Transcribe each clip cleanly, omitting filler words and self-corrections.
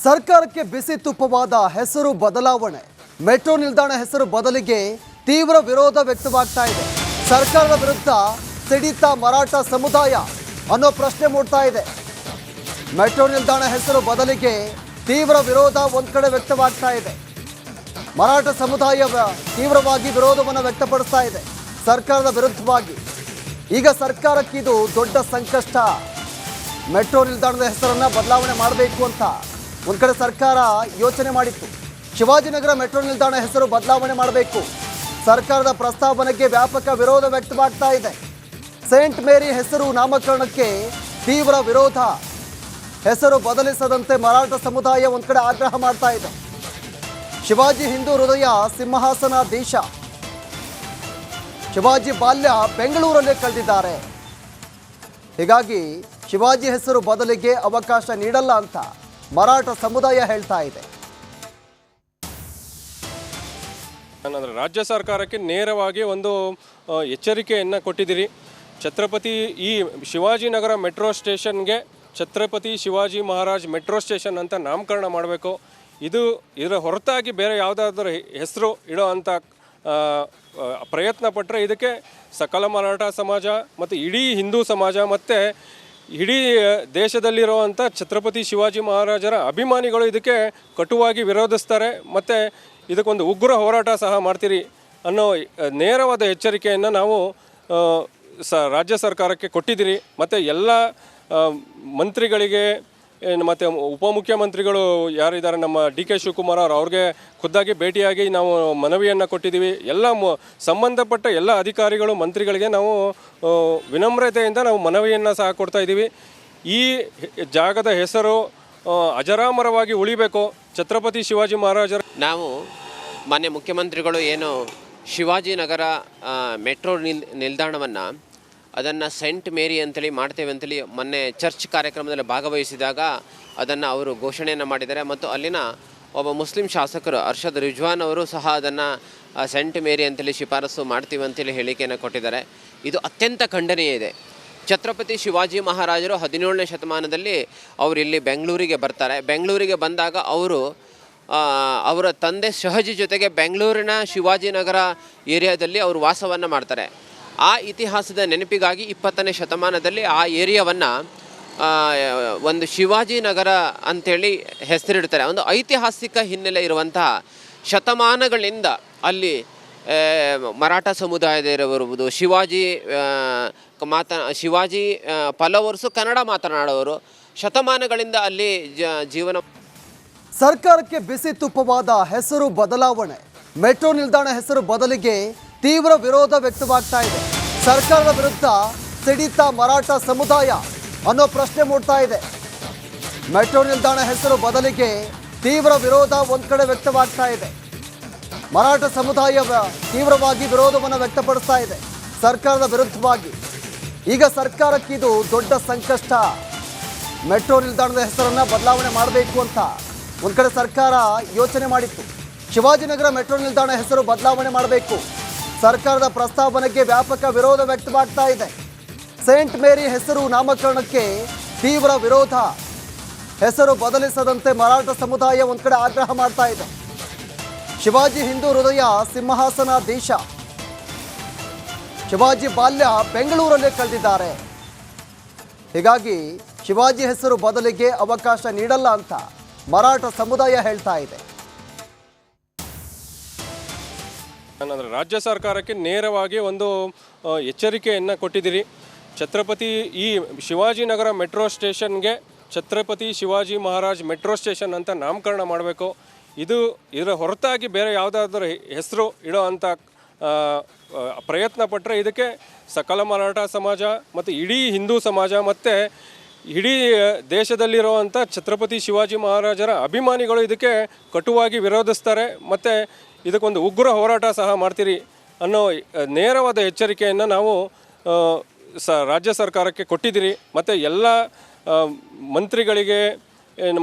ಸರ್ಕಾರಕ್ಕೆ ಬಿಸಿ ತುಪ್ಪವಾದ ಹೆಸರು ಬದಲಾವಣೆ. ಮೆಟ್ರೋ ನಿಲ್ದಾಣ ಹೆಸರು ಬದಲಿಗೆ ತೀವ್ರ ವಿರೋಧ ವ್ಯಕ್ತವಾಗ್ತಾ ಇದೆ. ಸರ್ಕಾರದ ವಿರುದ್ಧ ಸಿಡಿತ ಮರಾಠ ಸಮುದಾಯ ಅನ್ನೋ ಪ್ರಶ್ನೆ ಮೂಡ್ತಾ ಇದೆ. ಮೆಟ್ರೋ ನಿಲ್ದಾಣ ಹೆಸರು ಬದಲಿಗೆ ತೀವ್ರ ವಿರೋಧ ಒಂದ್ ಕಡೆ ವ್ಯಕ್ತವಾಗ್ತಾ ಇದೆ. ಮರಾಠ ಸಮುದಾಯ ತೀವ್ರವಾಗಿ ವಿರೋಧವನ್ನು ವ್ಯಕ್ತಪಡಿಸ್ತಾ ಇದೆ ಸರ್ಕಾರದ ವಿರುದ್ಧವಾಗಿ. ಈಗ ಸರ್ಕಾರಕ್ಕೆ ಇದು ದೊಡ್ಡ ಸಂಕಷ್ಟ. ಮೆಟ್ರೋ ನಿಲ್ದಾಣದ ಹೆಸರನ್ನು ಬದಲಾವಣೆ ಮಾಡಬೇಕು ಅಂತ ಒಂದು ಕಡೆ ಸರ್ಕಾರ ಯೋಚನೆ ಮಾಡಿತ್ತು. ಶಿವಾಜಿನಗರ ಮೆಟ್ರೋ ನಿಲ್ದಾಣ ಹೆಸರು ಬದಲಾವಣೆ ಮಾಡಬೇಕು. ಸರ್ಕಾರದ ಪ್ರಸ್ತಾವನೆಗೆ ವ್ಯಾಪಕ ವಿರೋಧ ವ್ಯಕ್ತವಾಗ್ತಾ ಇದೆ. ಸೇಂಟ್ ಮೇರಿ ಹೆಸರು ನಾಮಕರಣಕ್ಕೆ ತೀವ್ರ ವಿರೋಧ. ಹೆಸರು ಬದಲಿಸದಂತೆ ಮರಾಠ ಸಮುದಾಯ ಒಂದು ಕಡೆ ಆಗ್ರಹ ಮಾಡ್ತಾ ಇದೆ. ಶಿವಾಜಿ ಹಿಂದೂ ಹೃದಯ ಸಿಂಹಾಸನಾಧೀಶ. ಶಿವಾಜಿ ಬಾಲ್ಯ ಬೆಂಗಳೂರಲ್ಲೇ ಕಳೆದಿದ್ದಾರೆ. ಹೀಗಾಗಿ ಶಿವಾಜಿ ಹೆಸರು ಬದಲಿಗೆ ಅವಕಾಶ ನೀಡಲ್ಲ ಅಂತ ಮರಾಠ ಸಮುದಾಯ ಹೇಳ್ತಾ ಇದೆ. ಅಂದರೆ ರಾಜ್ಯ ಸರ್ಕಾರಕ್ಕೆ ನೇರವಾಗಿ ಒಂದು ಎಚ್ಚರಿಕೆಯನ್ನು ಕೊಟ್ಟಿದ್ದೀರಿ. ಛತ್ರಪತಿ ಈ ಶಿವಾಜಿನಗರ ಮೆಟ್ರೋ ಸ್ಟೇಷನ್ಗೆ ಛತ್ರಪತಿ ಶಿವಾಜಿ ಮಹಾರಾಜ್ ಮೆಟ್ರೋ ಸ್ಟೇಷನ್ ಅಂತ ನಾಮಕರಣ ಮಾಡಬೇಕು. ಇದರ ಹೊರತಾಗಿ ಬೇರೆ ಯಾವುದಾದ್ರೂ ಹೆಸರು ಇಡೋ ಅಂಥ ಪ್ರಯತ್ನ ಪಟ್ಟರೆ ಇದಕ್ಕೆ ಸಕಲ ಮರಾಠ ಸಮಾಜ ಮತ್ತು ಇಡೀ ಹಿಂದೂ ಸಮಾಜ ಮತ್ತು ಇಡೀ ದೇಶದಲ್ಲಿರುವಂಥ ಛತ್ರಪತಿ ಶಿವಾಜಿ ಮಹಾರಾಜರ ಅಭಿಮಾನಿಗಳು ಇದಕ್ಕೆ ಕಟುವಾಗಿ ವಿರೋಧಿಸ್ತಾರೆ ಮತ್ತು ಇದಕ್ಕೊಂದು ಉಗ್ರ ಹೋರಾಟ ಸಹ ಮಾಡ್ತೀರಿ ಅನ್ನೋ ನೇರವಾದ ಎಚ್ಚರಿಕೆಯನ್ನು ನಾವು ರಾಜ್ಯ ಸರ್ಕಾರಕ್ಕೆ ಕೊಟ್ಟಿದ್ದೀರಿ. ಮತ್ತು ಎಲ್ಲ ಮಂತ್ರಿಗಳಿಗೆ ಮತ್ತು ಉಪಮುಖ್ಯಮಂತ್ರಿಗಳು ಯಾರಿದ್ದಾರೆ ನಮ್ಮ ಡಿ ಕೆ ಶಿವಕುಮಾರ್ ಅವ್ರಿಗೆ ಖುದ್ದಾಗಿ ಭೇಟಿಯಾಗಿ ನಾವು ಮನವಿಯನ್ನು ಕೊಟ್ಟಿದ್ದೀವಿ. ಎಲ್ಲ ಸಂಬಂಧಪಟ್ಟ ಎಲ್ಲ ಅಧಿಕಾರಿಗಳು ಮಂತ್ರಿಗಳಿಗೆ ನಾವು ವಿನಮ್ರತೆಯಿಂದ ನಾವು ಮನವಿಯನ್ನು ಸಹ ಕೊಡ್ತಾ ಇದ್ದೀವಿ. ಈ ಜಾಗದ ಹೆಸರು ಅಜರಾಮರವಾಗಿ ಉಳಿಬೇಕು. ಛತ್ರಪತಿ ಶಿವಾಜಿ ಮಹಾರಾಜರ ನಾವು ಮಾನ್ಯ ಮುಖ್ಯಮಂತ್ರಿಗಳು ಏನು ಶಿವಾಜಿನಗರ ಮೆಟ್ರೋ ನಿಲ್ದಾಣವನ್ನು ಅದನ್ನು ಸೆಂಟ್ ಮೇರಿ ಅಂತೇಳಿ ಮಾಡ್ತೇವೆ ಅಂತೇಳಿ ಮೊನ್ನೆ ಚರ್ಚ್ ಕಾರ್ಯಕ್ರಮದಲ್ಲಿ ಭಾಗವಹಿಸಿದಾಗ ಅದನ್ನು ಅವರು ಘೋಷಣೆಯನ್ನು ಮಾಡಿದ್ದಾರೆ. ಮತ್ತು ಅಲ್ಲಿನ ಒಬ್ಬ ಮುಸ್ಲಿಂ ಶಾಸಕರು ಅರ್ಷದ್ ರಿಜ್ವಾನ್ ಅವರು ಸಹ ಅದನ್ನು ಸೆಂಟ್ ಮೇರಿ ಅಂತೇಳಿ ಶಿಫಾರಸು ಮಾಡ್ತೀವಿ ಅಂತೇಳಿ ಹೇಳಿಕೆಯನ್ನು ಕೊಟ್ಟಿದ್ದಾರೆ. ಇದು ಅತ್ಯಂತ ಖಂಡನೀಯ ಇದೆ. ಛತ್ರಪತಿ ಶಿವಾಜಿ ಮಹಾರಾಜರು 17ನೇ ಶತಮಾನದಲ್ಲಿ ಅವರು ಇಲ್ಲಿ ಬೆಂಗಳೂರಿಗೆ ಬರ್ತಾರೆ. ಬೆಂಗಳೂರಿಗೆ ಬಂದಾಗ ಅವರ ತಂದೆ ಶಹಜಿ ಜೊತೆಗೆ ಬೆಂಗಳೂರಿನ ಶಿವಾಜಿನಗರ ಏರಿಯಾದಲ್ಲಿ ಅವರು ವಾಸವನ್ನು ಮಾಡ್ತಾರೆ. ಆ ಇತಿಹಾಸದ ನೆನಪಿಗಾಗಿ 20ನೇ ಶತಮಾನದಲ್ಲಿ ಆ ಏರಿಯಾವನ್ನು ಒಂದು ಶಿವಾಜಿನಗರ ಅಂಥೇಳಿ ಹೆಸರಿಡ್ತಾರೆ. ಒಂದು ಐತಿಹಾಸಿಕ ಹಿನ್ನೆಲೆ ಇರುವಂತಹ ಶತಮಾನಗಳಿಂದ ಅಲ್ಲಿ ಮರಾಠ ಸಮುದಾಯದವರಿರ್ಬೋದು, ಶಿವಾಜಿ ಪಲವರ್ಸು ಕನ್ನಡ ಮಾತನಾಡೋರು ಶತಮಾನಗಳಿಂದ ಅಲ್ಲಿ ಜೀವನ. ಸರ್ಕಾರಕ್ಕೆ ಬಿಸಿ ತುಪ್ಪವಾದ ಹೆಸರು ಬದಲಾವಣೆ. ಮೆಟ್ರೋ ನಿಲ್ದಾಣ ಹೆಸರು ಬದಲಿಗೆ ತೀವ್ರ ವಿರೋಧ ವ್ಯಕ್ತವಾಗ್ತಾ ಇದೆ. ಸರ್ಕಾರದ ವಿರುದ್ಧ ಸಿಡಿತ ಮರಾಠ ಸಮುದಾಯ ಅನ್ನೋ ಪ್ರಶ್ನೆ ಮೂಡ್ತಾ ಇದೆ. ಮೆಟ್ರೋ ನಿಲ್ದಾಣ ಹೆಸರು ಬದಲಿಗೆ ತೀವ್ರ ವಿರೋಧ ಒಂದ್ ಕಡೆ ವ್ಯಕ್ತವಾಗ್ತಾ ಇದೆ. ಮರಾಠ ಸಮುದಾಯ ತೀವ್ರವಾಗಿ ವಿರೋಧವನ್ನು ವ್ಯಕ್ತಪಡಿಸ್ತಾ ಇದೆ ಸರ್ಕಾರದ ವಿರುದ್ಧವಾಗಿ. ಈಗ ಸರ್ಕಾರಕ್ಕೆ ಇದು ದೊಡ್ಡ ಸಂಕಷ್ಟ. ಮೆಟ್ರೋ ನಿಲ್ದಾಣದ ಹೆಸರನ್ನು ಬದಲಾವಣೆ ಮಾಡಬೇಕು ಅಂತ ಒಂದು ಕಡೆ ಸರ್ಕಾರ ಯೋಚನೆ ಮಾಡಿತ್ತು. ಶಿವಾಜಿನಗರ ಮೆಟ್ರೋ ನಿಲ್ದಾಣ ಹೆಸರು ಬದಲಾವಣೆ ಮಾಡಬೇಕು. ಸರ್ಕಾರದ ಪ್ರಸ್ತಾವನೆಗೆ ವ್ಯಾಪಕ ವಿರೋಧ ವ್ಯಕ್ತವಾಗ್ತಾ ಇದೆ. ಸೇಂಟ್ ಮೇರಿ ಹೆಸರು ನಾಮಕರಣಕ್ಕೆ ತೀವ್ರ ವಿರೋಧ. ಹೆಸರು ಬದಲಿಸದಂತೆ ಮರಾಠ ಸಮುದಾಯ ಒಂದು ಕಡೆ ಆಗ್ರಹ ಮಾಡ್ತಾ ಇದೆ. ಶಿವಾಜಿ ಹಿಂದೂ ಹೃದಯ ಸಿಂಹಾಸನಾಧೀಶ. ಶಿವಾಜಿ ಬಾಲ್ಯ ಬೆಂಗಳೂರಲ್ಲೇ ಕಳೆದಿದ್ದಾರೆ. ಹೀಗಾಗಿ ಶಿವಾಜಿ ಹೆಸರು ಬದಲಿಗೆ ಅವಕಾಶ ನೀಡಲ್ಲ ಅಂತ ಮರಾಠ ಸಮುದಾಯ ಹೇಳ್ತಾ ಇದೆ. ಅಂದರೆ ರಾಜ್ಯ ಸರ್ಕಾರಕ್ಕೆ ನೇರವಾಗಿ ಒಂದು ಎಚ್ಚರಿಕೆಯನ್ನು ಕೊಟ್ಟಿದ್ದೀರಿ. ಛತ್ರಪತಿ ಈ ಶಿವಾಜಿನಗರ ಮೆಟ್ರೋ ಸ್ಟೇಷನ್ಗೆ ಛತ್ರಪತಿ ಶಿವಾಜಿ ಮಹಾರಾಜ್ ಮೆಟ್ರೋ ಸ್ಟೇಷನ್ ಅಂತ ನಾಮಕರಣ ಮಾಡಬೇಕು. ಇದರ ಹೊರತಾಗಿ ಬೇರೆ ಯಾವುದಾದ್ರೂ ಹೆಸರು ಇಡೋ ಅಂಥ ಪ್ರಯತ್ನ ಪಟ್ಟರೆ ಇದಕ್ಕೆ ಸಕಲ ಮರಾಠ ಸಮಾಜ ಮತ್ತು ಇಡೀ ಹಿಂದೂ ಸಮಾಜ ಮತ್ತು ಇಡೀ ದೇಶದಲ್ಲಿರುವಂಥ ಛತ್ರಪತಿ ಶಿವಾಜಿ ಮಹಾರಾಜರ ಅಭಿಮಾನಿಗಳು ಇದಕ್ಕೆ ಕಟುವಾಗಿ ವಿರೋಧಿಸ್ತಾರೆ ಮತ್ತು ಇದಕ್ಕೊಂದು ಉಗ್ರ ಹೋರಾಟ ಸಹ ಮಾಡ್ತೀರಿ ಅನ್ನೋ ನೇರವಾದ ಎಚ್ಚರಿಕೆಯನ್ನು ನಾವು ರಾಜ್ಯ ಸರ್ಕಾರಕ್ಕೆ ಕೊಟ್ಟಿದ್ದೀರಿ. ಮತ್ತು ಎಲ್ಲ ಮಂತ್ರಿಗಳಿಗೆ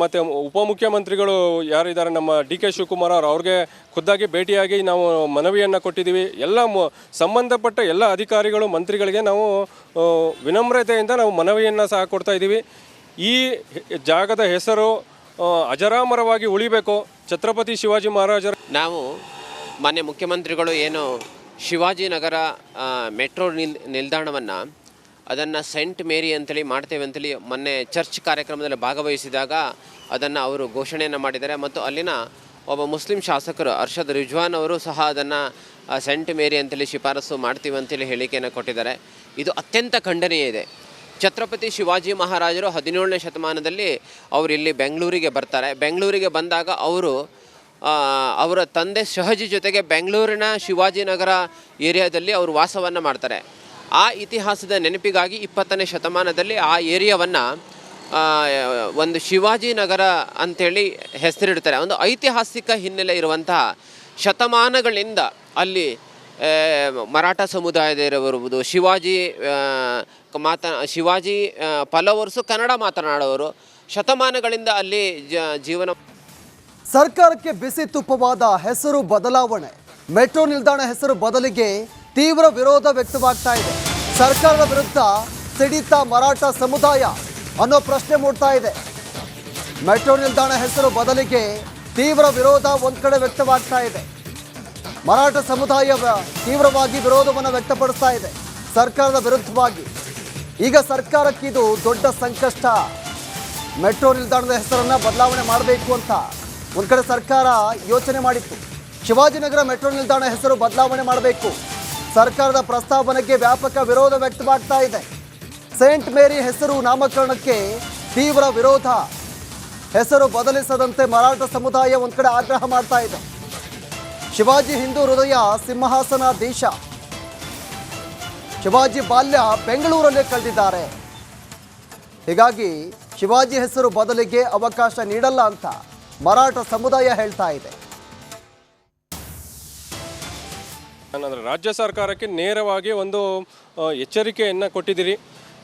ಮತ್ತು ಉಪಮುಖ್ಯಮಂತ್ರಿಗಳು ಯಾರಿದ್ದಾರೆ ನಮ್ಮ ಡಿ ಕೆ ಶಿವಕುಮಾರ್ ಅವ್ರಿಗೆ ಖುದ್ದಾಗಿ ಭೇಟಿಯಾಗಿ ನಾವು ಮನವಿಯನ್ನು ಕೊಟ್ಟಿದ್ದೀವಿ. ಎಲ್ಲ ಸಂಬಂಧಪಟ್ಟ ಎಲ್ಲ ಅಧಿಕಾರಿಗಳು ಮಂತ್ರಿಗಳಿಗೆ ನಾವು ವಿನಮ್ರತೆಯಿಂದ ನಾವು ಮನವಿಯನ್ನು ಸಹ ಕೊಡ್ತಾ ಇದ್ದೀವಿ. ಈ ಜಾಗದ ಹೆಸರು ಅಜರಾಮರವಾಗಿ ಉಳಿಬೇಕು. ಛತ್ರಪತಿ ಶಿವಾಜಿ ಮಹಾರಾಜರ ನಾವು ಮಾನ್ಯ ಮುಖ್ಯಮಂತ್ರಿಗಳು ಏನು ಶಿವಾಜಿನಗರ ಮೆಟ್ರೋ ನಿಲ್ದಾಣವನ್ನು ಅದನ್ನು ಸೆಂಟ್ ಮೇರಿ ಅಂತೇಳಿ ಮಾಡ್ತೇವೆ ಅಂತೇಳಿ ಮೊನ್ನೆ ಚರ್ಚ್ ಕಾರ್ಯಕ್ರಮದಲ್ಲಿ ಭಾಗವಹಿಸಿದಾಗ ಅದನ್ನು ಅವರು ಘೋಷಣೆಯನ್ನು ಮಾಡಿದ್ದಾರೆ. ಮತ್ತು ಅಲ್ಲಿನ ಒಬ್ಬ ಮುಸ್ಲಿಂ ಶಾಸಕರು ಅರ್ಷದ್ ರಿಜ್ವಾನ್ ಅವರು ಸಹ ಅದನ್ನು ಸೆಂಟ್ ಮೇರಿ ಅಂತೇಳಿ ಶಿಫಾರಸು ಮಾಡ್ತೀವಿ ಅಂತೇಳಿ ಹೇಳಿಕೆಯನ್ನು ಕೊಟ್ಟಿದ್ದಾರೆ. ಇದು ಅತ್ಯಂತ ಖಂಡನೀಯ ಇದೆ. ಛತ್ರಪತಿ ಶಿವಾಜಿ ಮಹಾರಾಜರು 17ನೇ ಶತಮಾನದಲ್ಲಿ ಅವರು ಇಲ್ಲಿ ಬೆಂಗಳೂರಿಗೆ ಬರ್ತಾರೆ. ಬೆಂಗಳೂರಿಗೆ ಬಂದಾಗ ಅವರು ಅವರ ತಂದೆ ಶಹಜಿ ಜೊತೆಗೆ ಬೆಂಗಳೂರಿನ ಶಿವಾಜಿನಗರ ಏರಿಯಾದಲ್ಲಿ ಅವರು ವಾಸವನ್ನು ಮಾಡ್ತಾರೆ. ಆ ಇತಿಹಾಸದ ನೆನಪಿಗಾಗಿ 20ನೇ ಶತಮಾನದಲ್ಲಿ ಆ ಏರಿಯಾವನ್ನು ಒಂದು ಶಿವಾಜಿನಗರ ಅಂಥೇಳಿ ಹೆಸರಿಡ್ತಾರೆ. ಒಂದು ಐತಿಹಾಸಿಕ ಹಿನ್ನೆಲೆ ಇರುವಂತಹ ಶತಮಾನಗಳಿಂದ ಅಲ್ಲಿ ಮರಾಠ ಸಮುದಾಯದ ಇರಬಹುದು, ಶಿವಾಜಿ ಪಲವರ್ಸು ಕನ್ನಡ ಮಾತನಾಡೋರು ಶತಮಾನಗಳಿಂದ ಅಲ್ಲಿ ಜೀವನ. ಸರ್ಕಾರಕ್ಕೆ ಬಿಸಿ ತುಪ್ಪವಾದ ಹೆಸರು ಬದಲಾವಣೆ. ಮೆಟ್ರೋ ನಿಲ್ದಾಣ ಹೆಸರು ಬದಲಿಗೆ ತೀವ್ರ ವಿರೋಧ ವ್ಯಕ್ತವಾಗ್ತಾ ಇದೆ. ಸರ್ಕಾರದ ವಿರುದ್ಧ ಸಿಡಿತಾ ಮರಾಠ ಸಮುದಾಯ ಅನ್ನೋ ಪ್ರಶ್ನೆ ಮೂಡ್ತಾ ಇದೆ. ಮೆಟ್ರೋ ನಿಲ್ದಾಣ ಹೆಸರು ಬದಲಿಗೆ ತೀವ್ರ ವಿರೋಧ ಒಂದ್ ಕಡೆ ವ್ಯಕ್ತವಾಗ್ತಾ ಇದೆ. ಮರಾಠ ಸಮುದಾಯ ತೀವ್ರವಾಗಿ ವಿರೋಧವನ್ನು ವ್ಯಕ್ತಪಡಿಸ್ತಾ ಇದೆ ಸರ್ಕಾರದ ವಿರುದ್ಧವಾಗಿ. ಈಗ ಸರ್ಕಾರಕ್ಕೆ ಇದು ದೊಡ್ಡ ಸಂಕಷ್ಟ. ಮೆಟ್ರೋ ನಿಲ್ದಾಣದ ಹೆಸರನ್ನ ಬದಲಾವಣೆ ಮಾಡಬೇಕು ಅಂತ ಒಂದ್ ಕಡೆ ಸರ್ಕಾರ ಯೋಚನೆ ಮಾಡಿತ್ತು. ಶಿವಾಜಿನಗರ ಮೆಟ್ರೋ ನಿಲ್ದಾಣ ಹೆಸರು ಬದಲಾವಣೆ ಮಾಡಬೇಕು. ಸರ್ಕಾರದ ಪ್ರಸ್ತಾವನೆಗೆ ವ್ಯಾಪಕ ವಿರೋಧ ವ್ಯಕ್ತವಾಗ್ತಾ ಇದೆ. ಸೇಂಟ್ ಮೇರಿ ಹೆಸರು ನಾಮಕರಣಕ್ಕೆ ತೀವ್ರ ವಿರೋಧ. ಹೆಸರು ಬದಲಿಸದಂತೆ ಮರಾಠ ಸಮುದಾಯ ಒಂದ್ ಕಡೆ ಆಗ್ರಹ ಮಾಡ್ತಾ ಇದೆ. ಶಿವಾಜಿ ಹಿಂದೂ ಹೃದಯ ಸಿಂಹಾಸನ ದೇಶ. ಶಿವಾಜಿ ಬಾಲ್ಯ ಬೆಂಗಳೂರಲ್ಲೇ ಕಳೆದಿದ್ದಾರೆ. ಹೀಗಾಗಿ ಶಿವಾಜಿ ಹೆಸರು ಬದಲಿಗೆ ಅವಕಾಶ ನೀಡಲ್ಲ ಅಂತ ಮರಾಠ ಸಮುದಾಯ ಹೇಳ್ತಾ ಇದೆ. ಅಂದರೆ ರಾಜ್ಯ ಸರ್ಕಾರಕ್ಕೆ ನೇರವಾಗಿ ಒಂದು ಎಚ್ಚರಿಕೆಯನ್ನು ಕೊಟ್ಟಿದ್ದೀರಿ.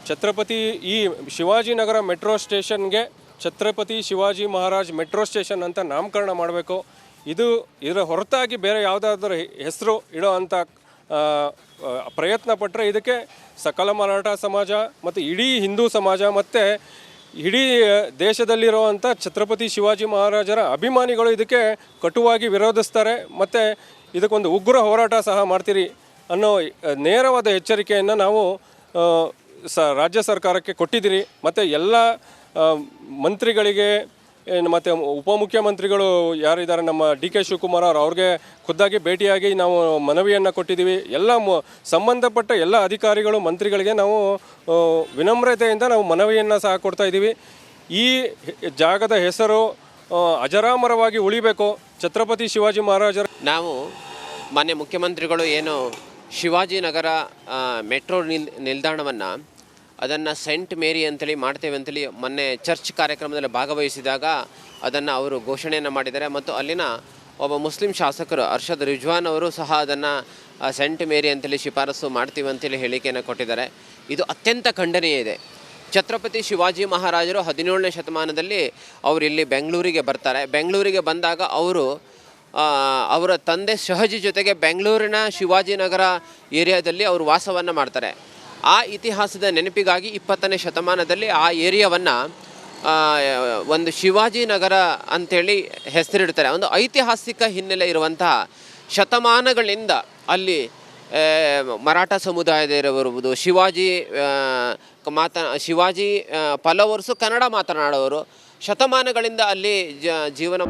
ಛತ್ರಪತಿ ಈ ಶಿವಾಜಿನಗರ ಮೆಟ್ರೋ ಸ್ಟೇಷನ್ಗೆ ಛತ್ರಪತಿ ಶಿವಾಜಿ ಮಹಾರಾಜ್ ಮೆಟ್ರೋ ಸ್ಟೇಷನ್ ಅಂತ ನಾಮಕರಣ ಮಾಡಬೇಕು. ಇದರ ಹೊರತಾಗಿ ಬೇರೆ ಯಾವುದಾದ್ರೂ ಹೆಸರು ಇಡೋ ಅಂಥ ಪ್ರಯತ್ನ ಪಟ್ಟರೆ ಇದಕ್ಕೆ ಸಕಲ ಮರಾಠ ಸಮಾಜ ಮತ್ತು ಇಡೀ ಹಿಂದೂ ಸಮಾಜ ಮತ್ತು ಇಡೀ ದೇಶದಲ್ಲಿರುವಂಥ ಛತ್ರಪತಿ ಶಿವಾಜಿ ಮಹಾರಾಜರ ಅಭಿಮಾನಿಗಳು ಇದಕ್ಕೆ ಕಟುವಾಗಿ ವಿರೋಧಿಸ್ತಾರೆ. ಮತ್ತು ಇದಕ್ಕೊಂದು ಉಗ್ರ ಹೋರಾಟ ಸಹ ಮಾಡ್ತೀರಿ ಅನ್ನೋ ನೇರವಾದ ಎಚ್ಚರಿಕೆಯನ್ನು ನಾವು ರಾಜ್ಯ ಸರ್ಕಾರಕ್ಕೆ ಕೊಟ್ಟಿದ್ದೀರಿ. ಮತ್ತು ಎಲ್ಲ ಮಂತ್ರಿಗಳಿಗೆ ಮತ್ತು ಉಪಮುಖ್ಯಮಂತ್ರಿಗಳು ಯಾರಿದ್ದಾರೆ ನಮ್ಮ ಡಿ.ಕೆ. ಶಿವಕುಮಾರ್ ಅವ್ರಿಗೆ ಖುದ್ದಾಗಿ ಭೇಟಿಯಾಗಿ ನಾವು ಮನವಿಯನ್ನು ಕೊಟ್ಟಿದ್ದೀವಿ. ಎಲ್ಲ ಸಂಬಂಧಪಟ್ಟ ಎಲ್ಲ ಅಧಿಕಾರಿಗಳು ಮಂತ್ರಿಗಳಿಗೆ ನಾವು ವಿನಮ್ರತೆಯಿಂದ ನಾವು ಮನವಿಯನ್ನು ಸಹ ಕೊಡ್ತಾ ಇದ್ದೀವಿ. ಈ ಜಾಗದ ಹೆಸರು ಅಜರಾಮರವಾಗಿ ಉಳಿಬೇಕು. ಛತ್ರಪತಿ ಶಿವಾಜಿ ಮಹಾರಾಜರ ನಾವು ಮಾನ್ಯ ಮುಖ್ಯಮಂತ್ರಿಗಳು ಏನು ಶಿವಾಜಿನಗರ ಮೆಟ್ರೋ ನಿಲ್ದಾಣವನ್ನು ಅದನ್ನು ಸೆಂಟ್ ಮೇರಿ ಅಂತೇಳಿ ಮಾಡ್ತೇವೆ ಅಂತೇಳಿ ಮೊನ್ನೆ ಚರ್ಚ್ ಕಾರ್ಯಕ್ರಮದಲ್ಲಿ ಭಾಗವಹಿಸಿದಾಗ ಅದನ್ನು ಅವರು ಘೋಷಣೆಯನ್ನು ಮಾಡಿದ್ದಾರೆ. ಮತ್ತು ಅಲ್ಲಿನ ಒಬ್ಬ ಮುಸ್ಲಿಂ ಶಾಸಕರು ಅರ್ಷದ್ ರಿಜ್ವಾನ್ ಅವರು ಸಹ ಅದನ್ನು ಸೆಂಟ್ ಮೇರಿ ಅಂತೇಳಿ ಶಿಫಾರಸು ಮಾಡ್ತೀವಿ ಅಂತೇಳಿ ಹೇಳಿಕೆಯನ್ನು ಕೊಟ್ಟಿದ್ದಾರೆ. ಇದು ಅತ್ಯಂತ ಖಂಡನೀಯ ಇದೆ. ಛತ್ರಪತಿ ಶಿವಾಜಿ ಮಹಾರಾಜರು 17ನೇ ಶತಮಾನದಲ್ಲಿ ಅವರು ಇಲ್ಲಿ ಬೆಂಗಳೂರಿಗೆ ಬರ್ತಾರೆ. ಬೆಂಗಳೂರಿಗೆ ಬಂದಾಗ ಅವರು ಅವರ ತಂದೆ ಶಹಜಿ ಜೊತೆಗೆ ಬೆಂಗಳೂರಿನ ಶಿವಾಜಿನಗರ ಏರಿಯಾದಲ್ಲಿ ಅವರು ವಾಸವನ್ನು ಮಾಡ್ತಾರೆ. ಆ ಇತಿಹಾಸದ ನೆನಪಿಗಾಗಿ 20ನೇ ಶತಮಾನದಲ್ಲಿ ಆ ಏರಿಯಾವನ್ನು ಒಂದು ಶಿವಾಜಿನಗರ ಅಂಥೇಳಿ ಹೆಸರಿಡ್ತಾರೆ. ಒಂದು ಐತಿಹಾಸಿಕ ಹಿನ್ನೆಲೆ ಇರುವಂತಹ ಶತಮಾನಗಳಿಂದ ಅಲ್ಲಿ ಮರಾಠ ಸಮುದಾಯದ ಇರಬಹುದು, ಶಿವಾಜಿ ಪಲವರ್ಸು ಕನ್ನಡ ಮಾತನಾಡೋರು ಶತಮಾನಗಳಿಂದ ಅಲ್ಲಿ ಜೀವನ